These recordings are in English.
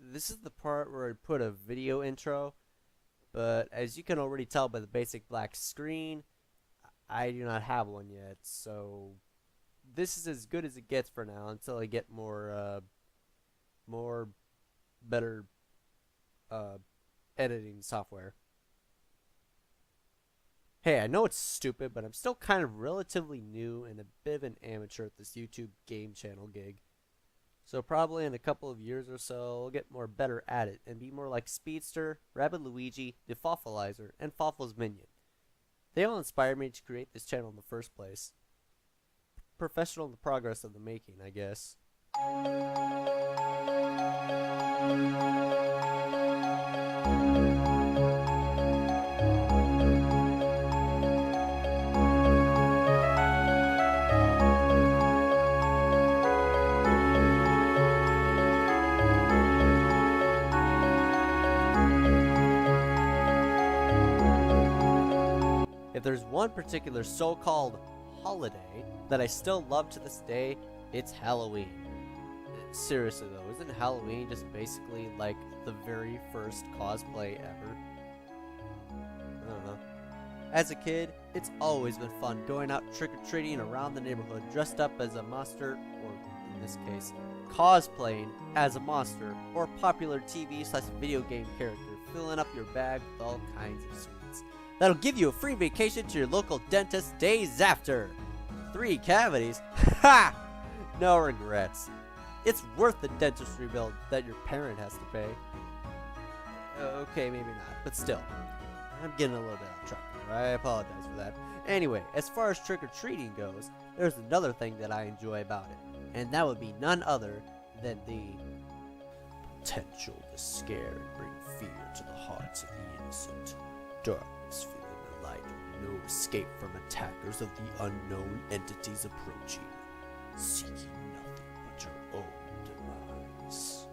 This is the part where I put a video intro, but as you can already tell by the basic black screen, I do not have one yet, so this is as good as it gets for now until I get more better, uh, editing software. Hey, I know it's stupid, but I'm still kind of relatively new and a bit of an amateur at this YouTube game channel gig. So probably in a couple of years or so, I'll get more better at it and be more like Speedster, Rabbit Luigi, the Foffleizer, and Foffel's Minion. They all inspired me to create this channel in the first place. Professional in the progress of the making, I guess. If there's one particular so-called holiday that I still love to this day, it's Halloween. Seriously though, isn't Halloween just basically like the very first cosplay ever? I don't know. As a kid, it's always been fun going out trick-or-treating around the neighborhood dressed up as a monster, or in this case, cosplaying as a monster or popular TV/video game character, filling up your bag with all kinds of sweets. That'll give you a free vacation to your local dentist days after. 3 cavities? Ha! No regrets. It's worth the dentistry bill that your parent has to pay. Okay, maybe not, but still. I'm getting a little bit off track here. I apologize for that. Anyway, as far as trick-or-treating goes, there's another thing that I enjoy about it, and that would be none other than the potential to scare and bring fear to the hearts of the innocent. Darkness feeling the light, no escape from attackers of the unknown entities approaching, seeking nothing but your own demise.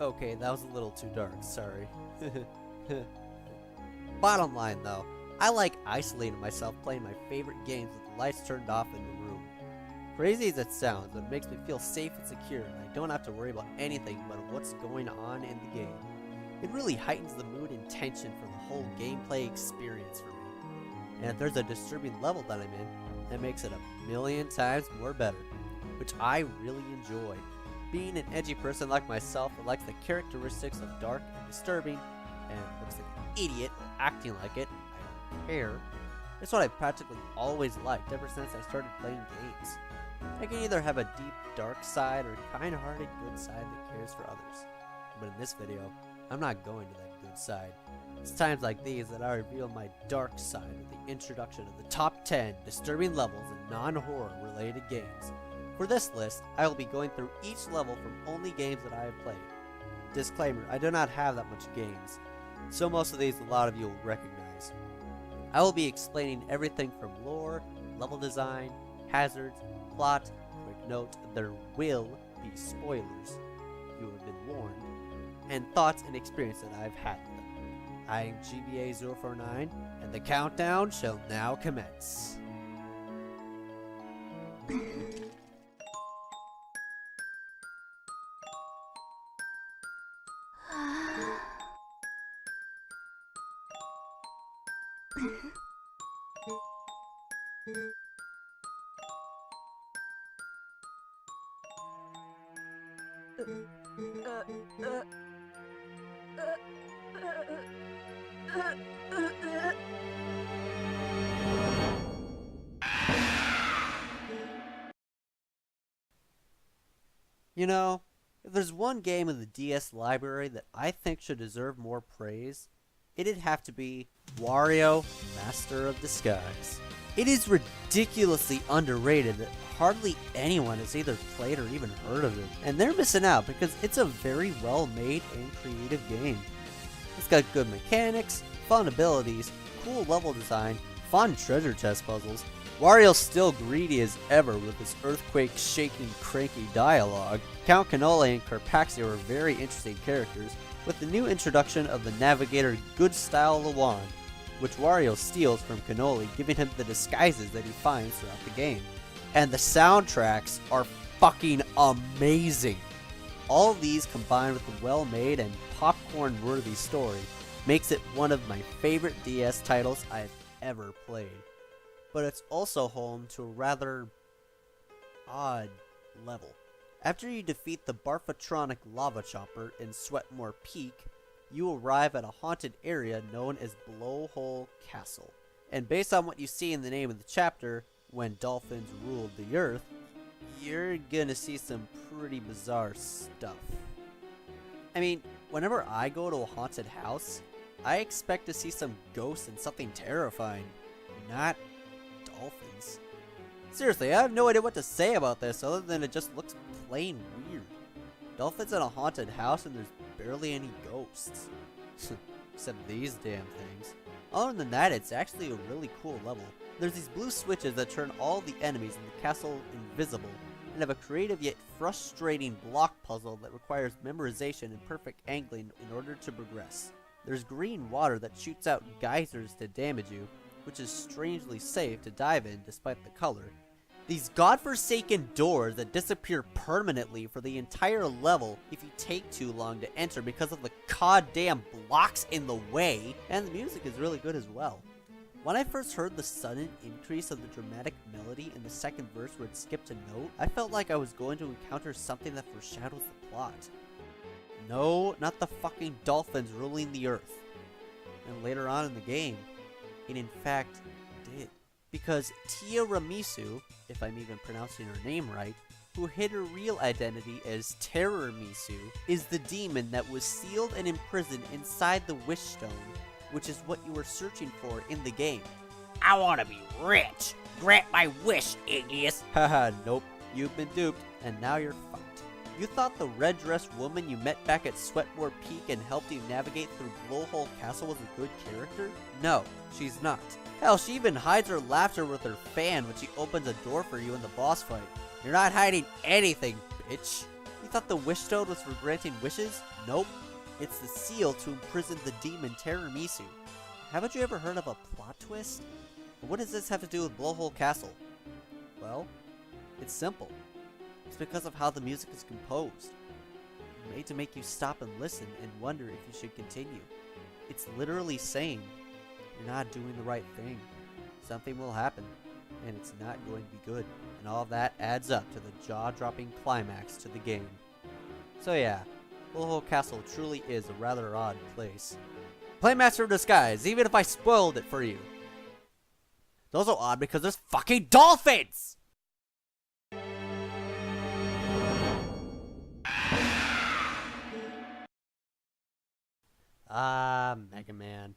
Okay, that was a little too dark, sorry. Bottom line though, I like isolating myself playing my favorite games with the lights turned off in the room. Crazy as it sounds, it makes me feel safe and secure, and I don't have to worry about anything but what's going on in the game. It really heightens the mood and tension for the whole gameplay experience for me. And if there's a disturbing level that I'm in, that makes it a million times more better, which I really enjoy. Being an edgy person like myself that likes the characteristics of dark and disturbing, and looks like an idiot while acting like it, I don't care. It's what I've practically always liked ever since I started playing games. I can either have a deep dark side or a kind-hearted good side that cares for others. But in this video, I'm not going to that good side. It's times like these that I reveal my dark side with the introduction of the top 10 disturbing levels in non-horror related games. For this list, I will be going through each level from only games that I have played. Disclaimer, I do not have that much games, so most of these a lot of you will recognize. I will be explaining everything from lore, level design, hazards, plot. Quick note, there will be spoilers. You have been warned. And thoughts and experience that I've had with them. I am GBA049, and the countdown shall now commence. You know, if there's one game in the DS library that I think should deserve more praise, it'd have to be Wario, Master of Disguise. It is ridiculously underrated that hardly anyone has either played or even heard of it, and they're missing out because it's a very well made and creative game. It's got good mechanics, fun abilities, cool level design, fun treasure chest puzzles. Wario's still greedy as ever with his earthquake-shaking cranky dialogue. Count Cannoli and Carpaxia are very interesting characters, with the new introduction of the navigator Goodstyle Lawan, which Wario steals from Cannoli, giving him the disguises that he finds throughout the game. And the soundtracks are fucking amazing. All these combined with a well-made and popcorn-worthy story makes it one of my favorite DS titles I've ever played. But it's also home to a rather odd level. After you defeat the Barfatronic Lava Chopper in Sweatmore Peak, you arrive at a haunted area known as Blowhole Castle. And based on what you see in the name of the chapter, When Dolphins Ruled the Earth, you're gonna see some pretty bizarre stuff. I mean, whenever I go to a haunted house, I expect to see some ghosts and something terrifying, not dolphins. Seriously, I have no idea what to say about this other than it just looks plain weird. Dolphins in a haunted house and there's barely any ghosts. Except these damn things. Other than that, it's actually a really cool level. There's these blue switches that turn all the enemies in the castle invisible, and have a creative yet frustrating block puzzle that requires memorization and perfect angling in order to progress. There's green water that shoots out geysers to damage you, which is strangely safe to dive in despite the color. These godforsaken doors that disappear permanently for the entire level if you take too long to enter because of the goddamn blocks in the way, and the music is really good as well. When I first heard the sudden increase of the dramatic melody in the second verse where it skipped a note, I felt like I was going to encounter something that foreshadows the plot. No, not the fucking dolphins ruling the earth. And later on in the game, it in fact did. Because Tiramisu, if I'm even pronouncing her name right, who hid her real identity as Terrormisu, is the demon that was sealed and imprisoned inside the Wish Stone, which is what you were searching for in the game. I want to be rich. Grant my wish, Igneous. Haha, nope. You've been duped, and now you're fucked. You thought the red-dressed woman you met back at Sweatmore Peak and helped you navigate through Blowhole Castle was a good character? No, she's not. Hell, she even hides her laughter with her fan when she opens a door for you in the boss fight. You're not hiding anything, bitch. You thought the Wish Stone was for granting wishes? Nope. It's the seal to imprison the demon Terrormisu. Haven't you ever heard of a plot twist? But what does this have to do with Blowhole Castle? Well, it's simple. It's because of how the music is composed. Made to make you stop and listen and wonder if you should continue. It's literally saying, you're not doing the right thing. Something will happen, and it's not going to be good. And all of that adds up to the jaw-dropping climax to the game. So yeah, Blowhole Castle truly is a rather odd place. Playmaster of Disguise, even if I spoiled it for you. It's also odd because there's fucking dolphins! Ah, Mega Man.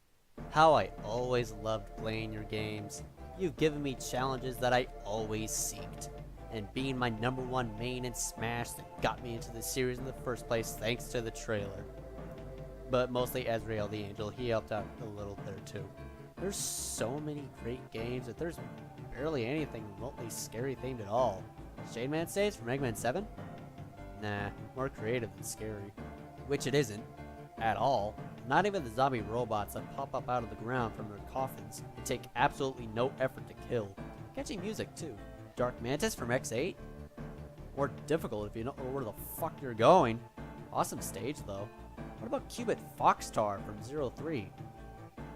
How I always loved playing your games. You've given me challenges that I always seeked. And being my #1 main in Smash that got me into the series in the first place thanks to the trailer. But mostly Ezreal the Angel, he helped out a little there too. There's so many great games that there's barely anything remotely scary themed at all. Shade Man saves for Mega Man 7? Nah, more creative than scary. Which it isn't. At all. Not even the zombie robots that pop up out of the ground from their coffins and take absolutely no effort to kill. Catchy music too. Dark Mantis from X8? More difficult if you don't know where the fuck you're going. Awesome stage though. What about Cubit Foxtar from 03?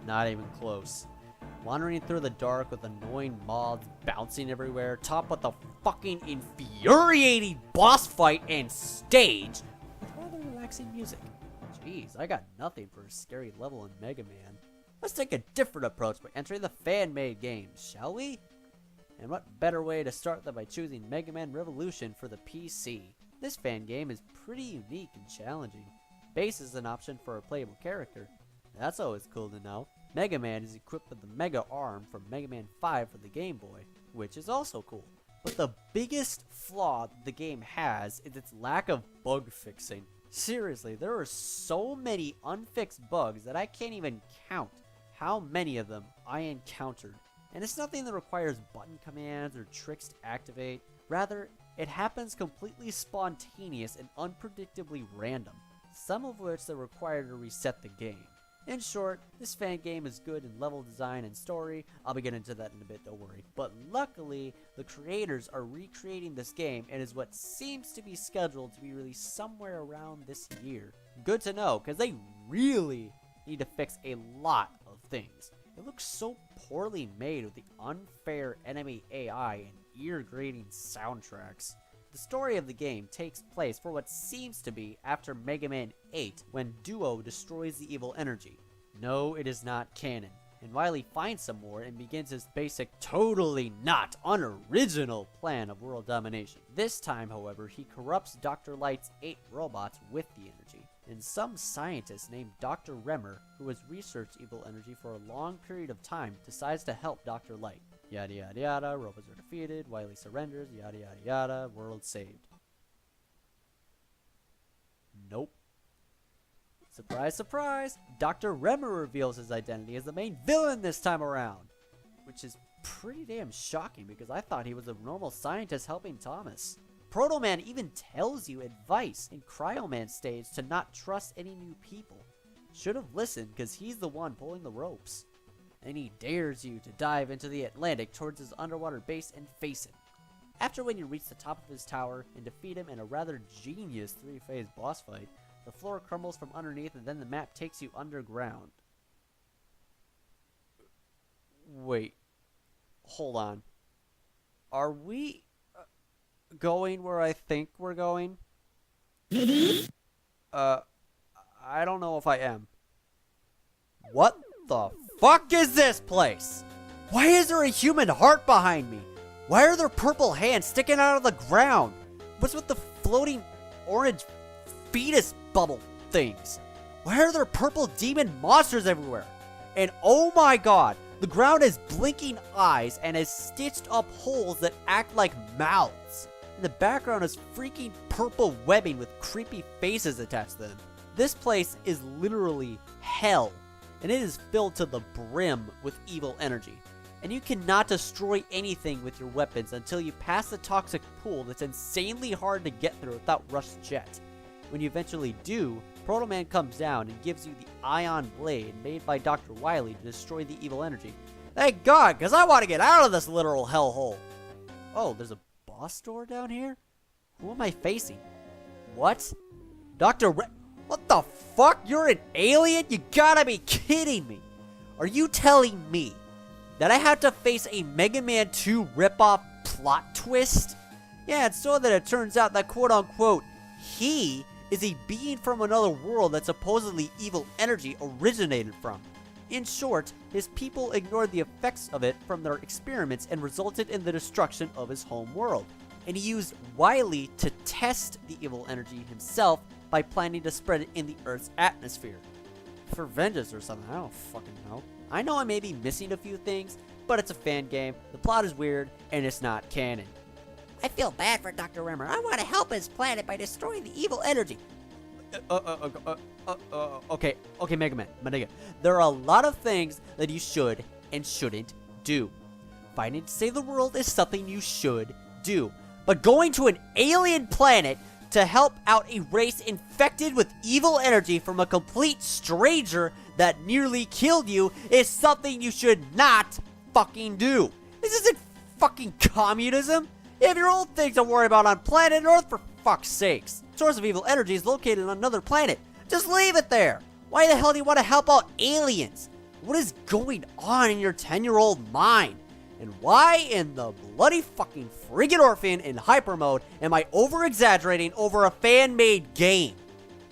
Not even close. Wandering through the dark with annoying mobs bouncing everywhere, topped with a fucking infuriating boss fight and stage with rather relaxing music. Jeez, I got nothing for a scary level in Mega Man. Let's take a different approach by entering the fan-made games, shall we? And what better way to start than by choosing Mega Man Revolution for the PC. This fan game is pretty unique and challenging. Bass is an option for a playable character. That's always cool to know. Mega Man is equipped with the Mega Arm from Mega Man 5 for the Game Boy, which is also cool. But the biggest flaw the game has is its lack of bug fixing. Seriously, there are so many unfixed bugs that I can't even count how many of them I encountered. And it's nothing that requires button commands or tricks to activate. Rather, it happens completely spontaneous and unpredictably random. Some of which are required to reset the game. In short, this fan game is good in level design and story. I'll be getting into that in a bit, don't worry. But luckily, the creators are recreating this game and is what seems to be scheduled to be released somewhere around this year. Good to know, because they really need to fix a lot of things. It looks so poorly made with the unfair enemy AI and ear-grating soundtracks. The story of the game takes place for what seems to be after Mega Man 8 when Duo destroys the evil energy. No, it is not canon, and Wily finds some more and begins his basic, totally not unoriginal plan of world domination. This time, however, he corrupts Dr. Light's 8 robots with the energy, and some scientist named Dr. Remmer, who has researched evil energy for a long period of time, decides to help Dr. Light. Yada yada yada, robots are defeated, Wily surrenders, yada yada yada, world saved. Nope. Surprise, surprise! Dr. Remmer reveals his identity as the main villain this time around, which is pretty damn shocking because I thought he was a normal scientist helping Thomas. Proto Man even tells you advice in Cryo Man stage to not trust any new people. Should have listened because he's the one pulling the ropes. And he dares you to dive into the Atlantic towards his underwater base and face him. After when you reach the top of his tower and defeat him in a rather genius 3-phase boss fight, the floor crumbles from underneath and then the map takes you underground. Wait. Hold on. Are we going where I think we're going? I don't know if I am. What the fuck is this place? Why is there a human heart behind me? Why are there purple hands sticking out of the ground? What's with the floating orange fetus bubble things? Why are there purple demon monsters everywhere? And oh my god, the ground has blinking eyes and has stitched up holes that act like mouths. In the background is freaking purple webbing with creepy faces attached to them. This place is literally hell, and it is filled to the brim with evil energy. And you cannot destroy anything with your weapons until you pass the toxic pool that's insanely hard to get through without Rush's jet. When you eventually do, Proto Man comes down and gives you the Ion Blade made by Dr. Wily to destroy the evil energy. Thank God, because I want to get out of this literal hellhole. Oh, there's a boss door down here? Who am I facing? What? What the fuck? You're an alien? You gotta be kidding me. Are you telling me that I have to face a Mega Man 2 ripoff plot twist? Yeah, it's so that it turns out that quote-unquote he is a being from another world that supposedly evil energy originated from. In short, his people ignored the effects of it from their experiments and resulted in the destruction of his home world. And he used Wily to test the evil energy himself by planning to spread it in the Earth's atmosphere. For vengeance or something, I don't fucking know. I know I may be missing a few things, but it's a fan game, the plot is weird, and it's not canon. I feel bad for Dr. Rimmer. I want to help his planet by destroying the evil energy. Okay, Mega Man, my nigga. There are a lot of things that you should and shouldn't do. Fighting to save the world is something you should do. But going to an alien planet to help out a race infected with evil energy from a complete stranger that nearly killed you is something you should not fucking do. This isn't fucking communism. You have your own things to worry about on planet Earth, for fuck's sakes. Source of evil energy is located on another planet. Just leave it there. Why the hell do you want to help out aliens? What is going on in your 10-year-old mind? And why in the bloody fucking friggin' orphan in hyper mode am I over-exaggerating over a fan-made game?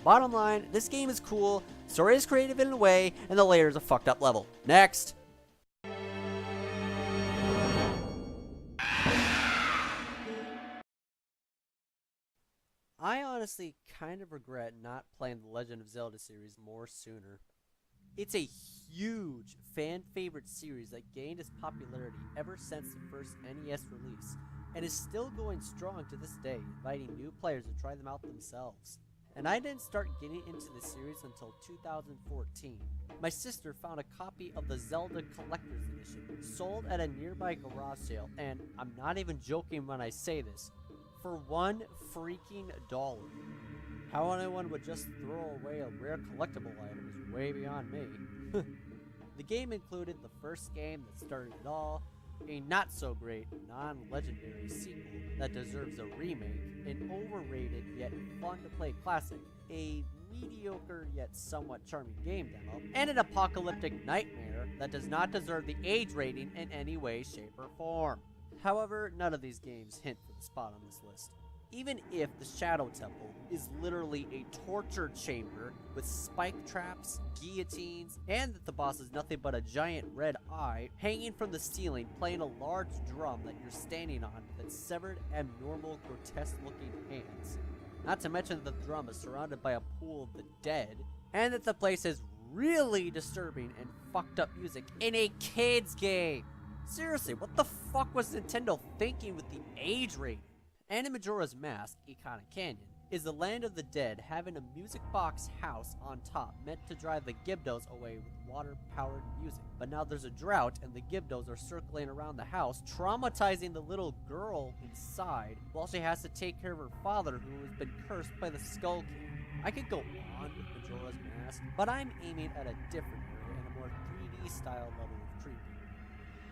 Bottom line, this game is cool, story is creative in a way, and the layer is a fucked up level. Next. I honestly kind of regret not playing the Legend of Zelda series more sooner. It's a huge fan-favorite series that gained its popularity ever since the first NES release, and is still going strong to this day, inviting new players to try them out themselves. And I didn't start getting into the series until 2014. My sister found a copy of the Zelda Collector's Edition, sold at a nearby garage sale, and I'm not even joking when I say this, for $1 freaking dollar. How anyone would just throw away a rare collectible item is way beyond me. The game included the first game that started it all, a not-so-great, non-legendary sequel that deserves a remake, an overrated yet fun-to-play classic, a mediocre yet somewhat charming game demo, and an apocalyptic nightmare that does not deserve the age rating in any way, shape, or form. However, none of these games hint for the spot on this list. Even if the Shadow Temple is literally a torture chamber with spike traps, guillotines, and that the boss is nothing but a giant red eye hanging from the ceiling playing a large drum that you're standing on with its severed, abnormal, grotesque-looking hands. Not to mention that the drum is surrounded by a pool of the dead, and that the place is really disturbing and fucked up music in a kid's game. Seriously, what the fuck was Nintendo thinking with the age rating? And in Majora's Mask, Ikana Canyon, is the land of the dead having a music box house on top meant to drive the Gibdos away with water-powered music. But now there's a drought and the Gibdos are circling around the house, traumatizing the little girl inside while she has to take care of her father who has been cursed by the Skull King. I could go on with Majora's Mask, but I'm aiming at a different area and a more 3D style level of creepy.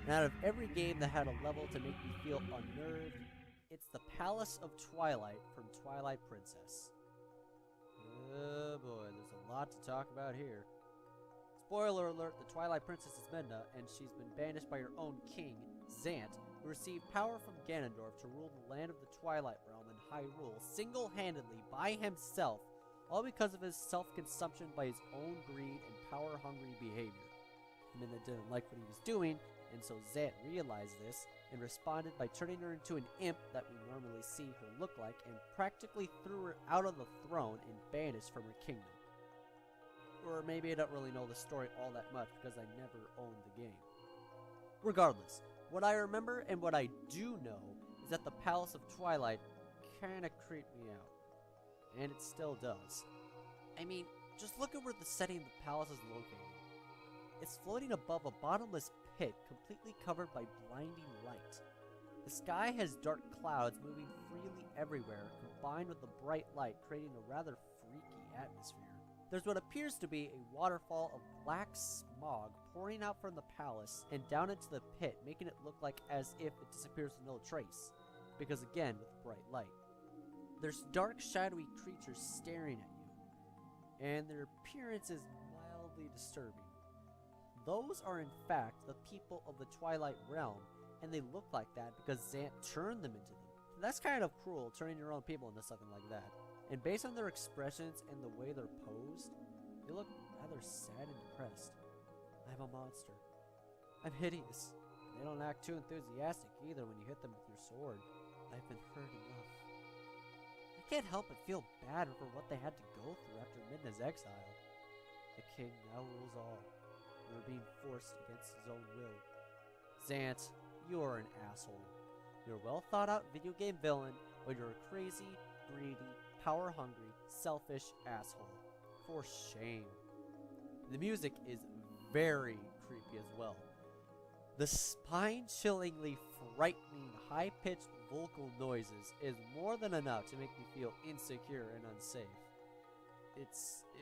And out of every game that had a level to make me feel unnerved, it's the Palace of Twilight from Twilight Princess. Oh boy, there's a lot to talk about here. Spoiler alert, the Twilight Princess is Midna, and she's been banished by her own king, Zant, who received power from Ganondorf to rule the land of the Twilight Realm in Hyrule single-handedly by himself, all because of his self-consumption by his own greed and power-hungry behavior. Midna didn't like what he was doing, and so Zant realized this and responded by turning her into an imp that we normally see her look like and practically threw her out of the throne and banished from her kingdom. Or maybe I don't really know the story all that much because I never owned the game. Regardless, what I remember and what I do know is that the Palace of Twilight kinda creeped me out. And it still does. I mean, just look at where the setting of the palace is located. It's floating above a bottomless pit completely covered by blinding light. The sky has dark clouds moving freely everywhere, combined with the bright light creating a rather freaky atmosphere. There's what appears to be a waterfall of black smog pouring out from the palace and down into the pit, making it look like as if it disappears with no trace, because again, with bright light. There's dark, shadowy creatures staring at you, and their appearance is mildly disturbing. Those are in fact the people of the Twilight Realm, and they look like that because Zant turned them into them. That's kind of cruel, turning your own people into something like that. And based on their expressions and the way they're posed, they look rather sad and depressed. I'm a monster. I'm hideous. They don't act too enthusiastic either when you hit them with your sword. I've been hurt enough. I can't help but feel bad for what they had to go through after Midna's exile. The king now rules all. We're being forced against his own will. Zant, you're an asshole. You're a well-thought-out video game villain, but you're a crazy, greedy, power-hungry, selfish asshole. For shame. The music is very creepy as well. The spine-chillingly frightening, high-pitched vocal noises is more than enough to make me feel insecure and unsafe. It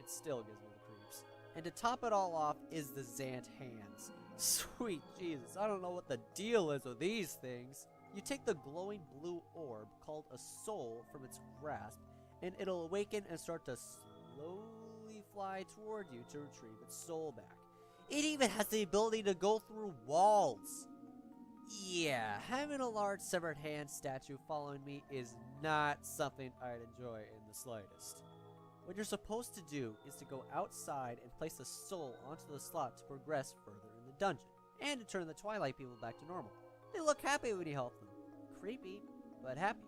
still gives me the creeps. And to top it all off is the Zant hands. Sweet Jesus, I don't know what the deal is with these things. You take the glowing blue orb called a soul from its grasp, and it'll awaken and start to slowly fly toward you to retrieve its soul back. It even has the ability to go through walls. Yeah, having a large severed hand statue following me is not something I'd enjoy in the slightest. What you're supposed to do is to go outside and place the soul onto the slot to progress further in the dungeon, and to turn the Twilight people back to normal. They look happy when you help them. Creepy, but happy.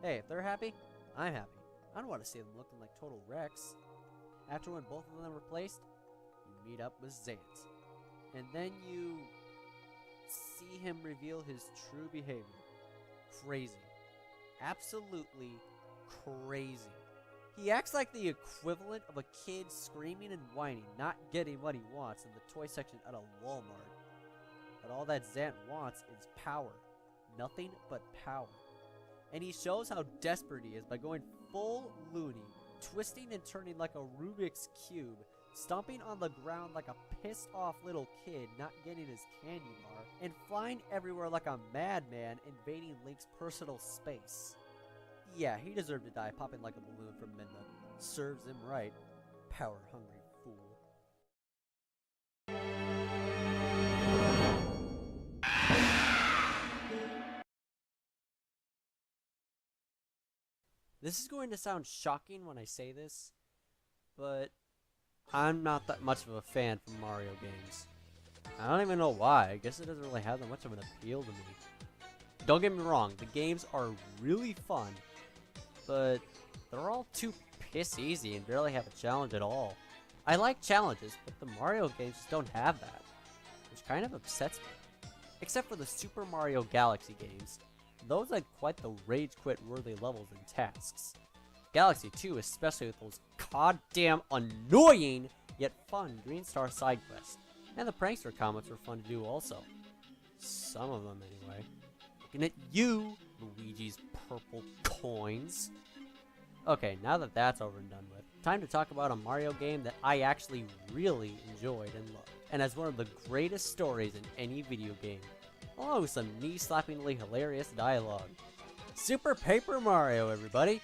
Hey, if they're happy, I'm happy. I don't want to see them looking like total wrecks. After when both of them are placed, you meet up with Zant. And then you see him reveal his true behavior. Crazy. Absolutely crazy. He acts like the equivalent of a kid screaming and whining, not getting what he wants in the toy section at a Walmart. But all that Zant wants is power. Nothing but power. And he shows how desperate he is by going full loony, twisting and turning like a Rubik's Cube, stomping on the ground like a pissed off little kid not getting his candy bar, and flying everywhere like a madman invading Link's personal space. Yeah, he deserved to die popping like a balloon from Midna. Serves him right. Power-hungry fool. This is going to sound shocking when I say this, but I'm not that much of a fan from Mario games. I don't even know why. I guess it doesn't really have that much of an appeal to me. Don't get me wrong, the games are really fun, but they're all too piss easy and barely have a challenge at all. I like challenges, but the Mario games just don't have that, which kind of upsets me. Except for the Super Mario Galaxy games. Those had quite the rage quit worthy levels and tasks. Galaxy 2 especially with those goddamn annoying yet fun Green Star side quests. And the prankster comics were fun to do also. Some of them anyway. Looking at you, Luigi's purple coins. Okay, now that that's over and done with, time to talk about a Mario game that I actually really enjoyed and loved, and has one of the greatest stories in any video game, along with some knee-slappingly hilarious dialogue. Super Paper Mario, everybody!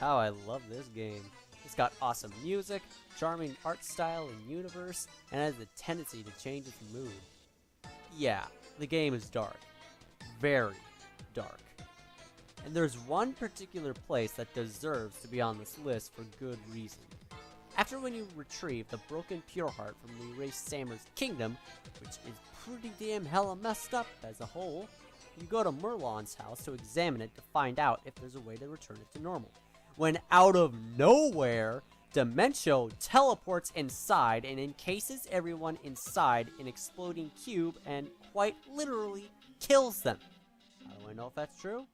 How I love this game. It's got awesome music, charming art style and universe, and has the tendency to change its mood. Yeah, the game is dark. Very dark. And there's one particular place that deserves to be on this list for good reason. After when you retrieve the broken Pure Heart from the erased Sammer's kingdom, which is pretty damn hella messed up as a whole, you go to Merlon's house to examine it to find out if there's a way to return it to normal. When out of nowhere, Dementio teleports inside and encases everyone inside an exploding cube and quite literally kills them. How do I know if that's true?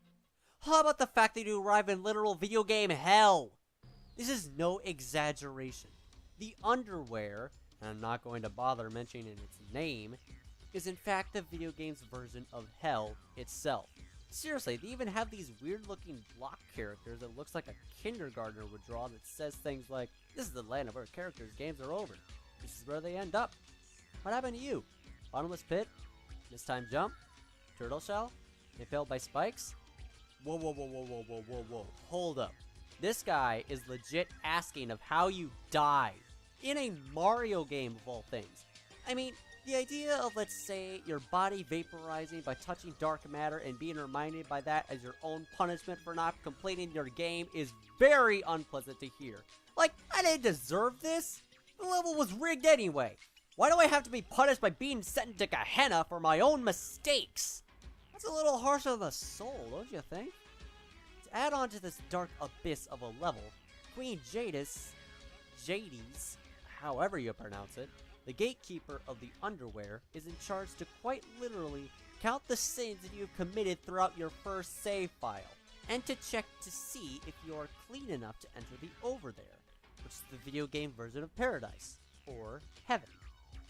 How about the fact that you arrive in literal video game hell? This is no exaggeration. The underwear, and I'm not going to bother mentioning its name, is in fact the video game's version of hell itself. Seriously, they even have these weird looking block characters that looks like a kindergartner would draw that says things like, "This is the land of our characters' games are over. This is where they end up." What happened to you? Bottomless pit? This time jump? Turtle shell? Impaled by spikes? Whoa, whoa, whoa, whoa, whoa, whoa, whoa, whoa. Hold up. This guy is legit asking of how you died. In a Mario game of all things. I mean, the idea of, let's say, your body vaporizing by touching dark matter and being reminded by that as your own punishment for not completing your game is very unpleasant to hear. Like, I didn't deserve this. The level was rigged anyway. Why do I have to be punished by being sent into Gehenna for my own mistakes? That's a little harsh on the soul, don't you think? To add on to this dark abyss of a level, Queen Jadis, however you pronounce it, the gatekeeper of the underwear, is in charge to quite literally count the sins that you've committed throughout your first save file, and to check to see if you are clean enough to enter the Over There, which is the video game version of Paradise, or Heaven,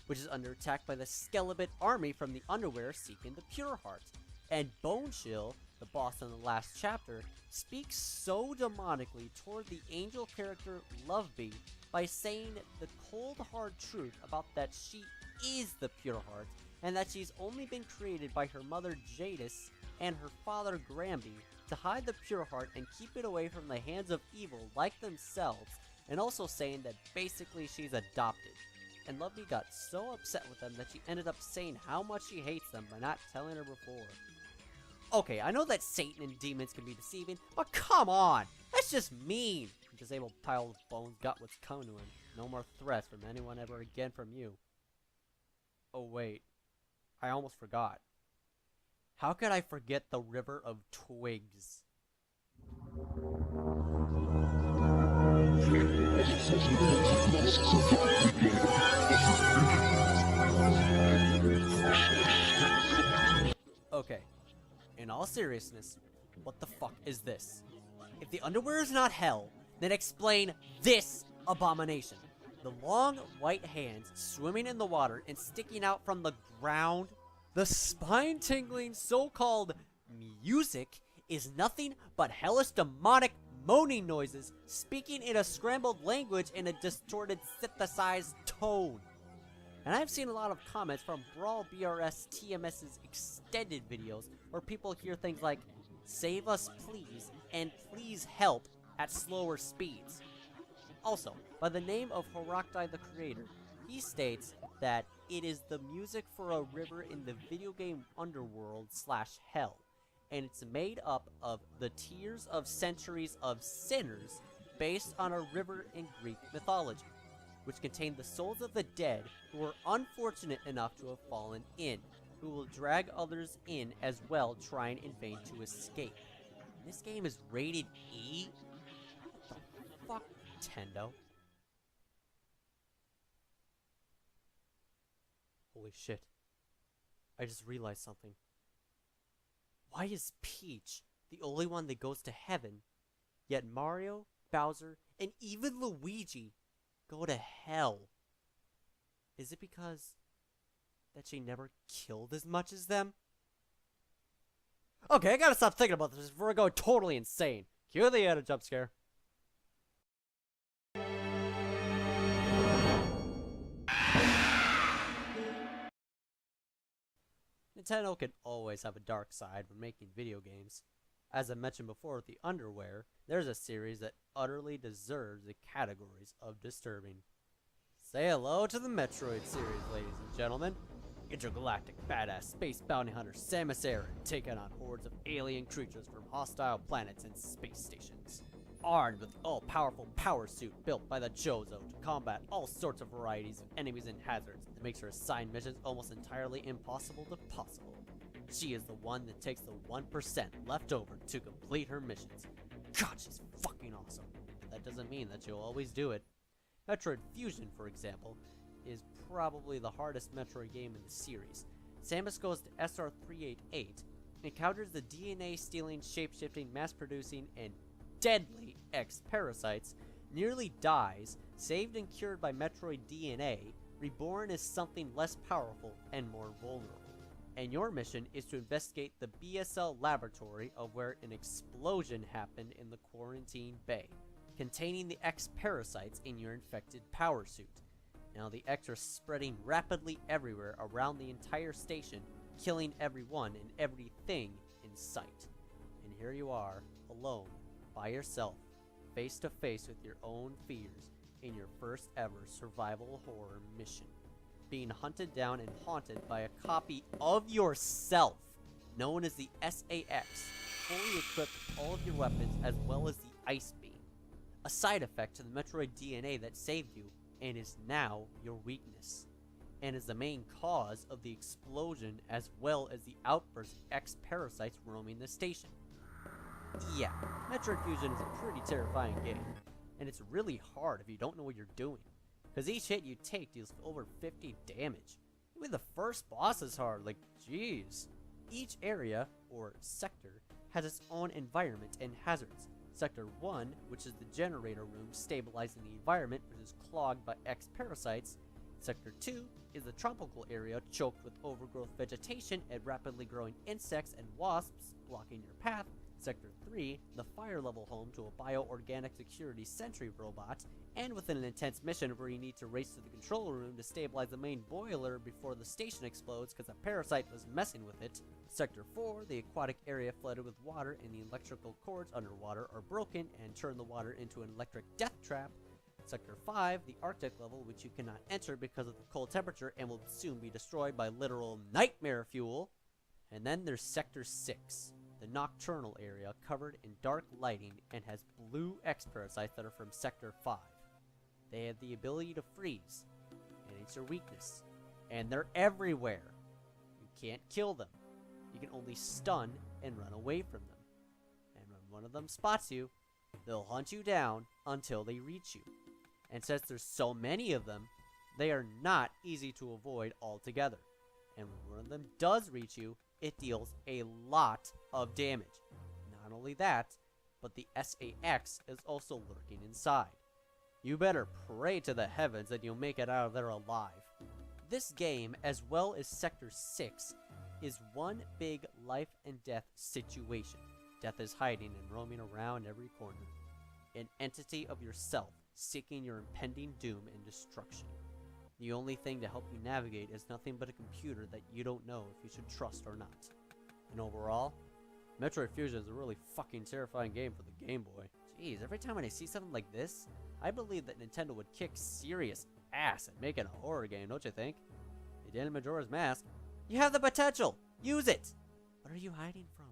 which is under attack by the Skelebit army from the underwear seeking the Pure Heart. And Bone Chill, the boss in the last chapter, speaks so demonically toward the angel character Loveby by saying the cold hard truth about that she is the Pure Heart, and that she's only been created by her mother Jadis and her father Gramby to hide the Pure Heart and keep it away from the hands of evil like themselves, and also saying that basically she's adopted. And Loveby got so upset with them that she ended up saying how much she hates them by not telling her before. Okay, I know that Satan and demons can be deceiving, but come on! That's just mean! The disabled pile of bones got what's coming to him. No more threats from anyone ever again from you. Oh wait, I almost forgot. How could I forget the River of Twigs? Okay, in all seriousness, what the fuck is this? If the underwear is not hell, then explain this abomination. The long white hands swimming in the water and sticking out from the ground. The spine-tingling so-called music is nothing but hellish demonic moaning noises, speaking in a scrambled language in a distorted synthesized tone. And I've seen a lot of comments from Brawl BRS TMS's extended videos where people hear things like, "Save us please," and "Please help" at slower speeds. Also, by the name of Horakdai the creator, he states that it is the music for a river in the video game underworld / hell, and it's made up of the tears of centuries of sinners based on a river in Greek mythology, which contain the souls of the dead who were unfortunate enough to have fallen in, who will drag others in as well, trying in vain to escape. And this game is rated E? What the fuck, Nintendo? Holy shit. I just realized something. Why is Peach the only one that goes to heaven, yet Mario, Bowser, and even Luigi go to hell? Is it because that she never killed as much as them? Okay, I gotta stop thinking about this before I go totally insane. Cue the end of jump scare. Nintendo can always have a dark side when making video games. As I mentioned before with the underwear, there's a series that utterly deserves the categories of disturbing. Say hello to the Metroid series, ladies and gentlemen. Intergalactic badass space bounty hunter Samus Aran taking on hordes of alien creatures from hostile planets and space stations. Armed with the all-powerful power suit built by the Jozo to combat all sorts of varieties of enemies and hazards that makes her assigned missions almost entirely impossible to possible. She is the one that takes the 1% left over to complete her missions. God, she's fucking awesome. But that doesn't mean that she'll always do it. Metroid Fusion, for example, is probably the hardest Metroid game in the series. Samus goes to SR-388, encounters the DNA-stealing, shape-shifting, mass-producing, and deadly X-parasites, nearly dies, saved and cured by Metroid DNA, reborn as something less powerful and more vulnerable. And your mission is to investigate the BSL laboratory of where an explosion happened in the quarantine bay, containing the X-parasites in your infected power suit. Now the X are spreading rapidly everywhere around the entire station, killing everyone and everything in sight. And here you are, alone, by yourself, face to face with your own fears in your first ever survival horror mission. Being hunted down and haunted by a copy of yourself, known as the SAX, fully equipped with all of your weapons as well as the Ice Beam. A side effect to the Metroid DNA that saved you, and is now your weakness, and is the main cause of the explosion as well as the outburst of X-parasites roaming the station. Yeah, Metroid Fusion is a pretty terrifying game, and it's really hard if you don't know what you're doing, because each hit you take deals over 50 damage. Even the first boss is hard, like jeez. Each area, or sector, has its own environment and hazards. Sector 1, which is the generator room stabilizing the environment which is clogged by X-parasites. Sector 2 is the tropical area choked with overgrowth vegetation and rapidly growing insects and wasps blocking your path. Sector 3, the fire level home to a bioorganic security sentry robot, and within an intense mission where you need to race to the control room to stabilize the main boiler before the station explodes because a parasite was messing with it. Sector 4, the aquatic area flooded with water and the electrical cords underwater are broken and turn the water into an electric death trap. Sector 5, the Arctic level, which you cannot enter because of the cold temperature and will soon be destroyed by literal nightmare fuel. And then there's Sector 6, the nocturnal area covered in dark lighting and has blue X-parasites that are from Sector 5. They have the ability to freeze, and it's your weakness. And they're everywhere. You can't kill them. You can only stun and run away from them. And when one of them spots you, they'll hunt you down until they reach you. And since there's so many of them, they are not easy to avoid altogether. And when one of them does reach you, it deals a lot of damage. Not only that, but the SAX is also lurking inside. You better pray to the heavens that you'll make it out of there alive. This game, as well as Sector 6, is one big life and death situation. Death is hiding and roaming around every corner. an entity of yourself, seeking your impending doom and destruction. The only thing to help you navigate is nothing but a computer that you don't know if you should trust or not. And overall, Metroid Fusion is a really fucking terrifying game for the Game Boy. Jeez, every time when I see something like this, I believe that Nintendo would kick serious ass at making a horror game, don't you think? They did in Majora's Mask. You have the potential! Use it! What are you hiding from?